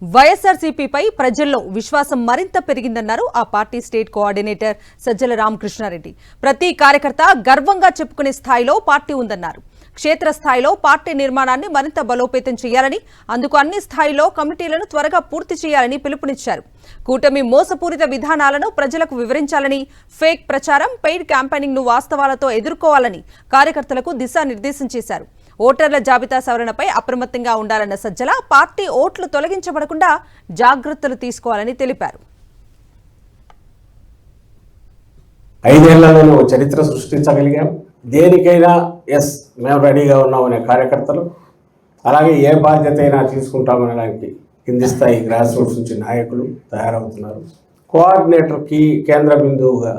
వైఎస్ఆర్సీపీపై ప్రజల్లో విశ్వాసం మరింత పెరిగిందన్నారు ఆ party state coordinator Sajjala Ramakrishna Reddy. ప్రతి కార్యకర్త గర్వంగా చెప్పుకునే స్థాయిలో పార్టీ ఉందన్నారు. క్షేత్రస్థాయిలో పార్టీ నిర్మాణాన్ని మరింత బలోపేతం చేయాలని, అందుకు అన్ని స్థాయిలో కమిటీలను త్వరగా పూర్తి చేయాలని పిలుపునిచ్చారు. కూటమి మోసపూరిత విధానాలను ప్రజలకు వివరించాలని, ఫేక్ ప్రచారం, పెయిడ్ క్యాంపెయినింగ్ ను వాస్తవాలతో ఎదుర్కోవాలని కార్యకర్తలకు దిశానిర్దేశం చేశారు. ఓటర్ల జాబితా సవరణపై అప్రమత్తంగా ఉండాలన్న సజ్జల పార్టీ ఓట్లు తొలగించబడకుండా జాగ్రత్తలు తీసుకోవాలని తెలిపారు. 5 ఏళ్లలోనే ఒక చరిత్ర సృష్టించగలిగాం. దేనికైనా ఎస్ మేము రెడీగా ఉన్నామనే కార్యకర్తలు, అలాగే ఏ బాధ్యత అయినా తీసుకుంటామనడానికి కింది స్థాయి గ్రాస్ రూట్స్ నుంచి నాయకులు తయారవుతున్నారు. కోఆర్డినేటర్కి కేంద్ర బిందువుగా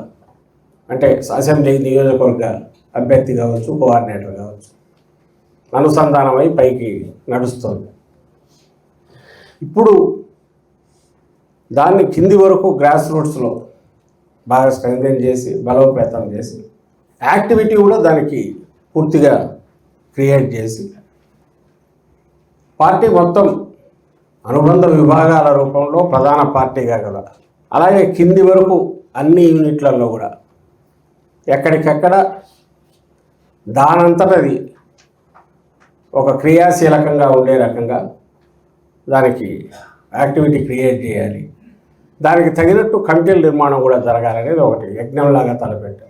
అంటే అసెంబ్లీ నియోజకవర్గ అభ్యర్థి కావచ్చు, కోఆర్డినేటర్ కావచ్చు, అనుసంధానమై పైకి నడుస్తుంది. ఇప్పుడు దాన్ని కింది వరకు గ్రాస్ రూట్స్లో బాగా స్ట్రెంథెన్ చేసి బలోపేతం చేసి యాక్టివిటీ కూడా దానికి పూర్తిగా క్రియేట్ చేసి పార్టీ మొత్తం అనుబంధ విభాగాల రూపంలో ప్రధాన పార్టీగా కూడా, అలాగే కింది వరకు అన్ని యూనిట్లలో కూడా ఎక్కడికెక్కడ దానంతటది ఒక క్రియాశీలకంగా ఉండే రకంగా దానికి యాక్టివిటీ క్రియేట్ చేయాలి. దానికి తగినట్టు కమిటీల నిర్మాణం కూడా జరగాలనేది ఒకటి యజ్ఞంలాగా తలపెట్టారు.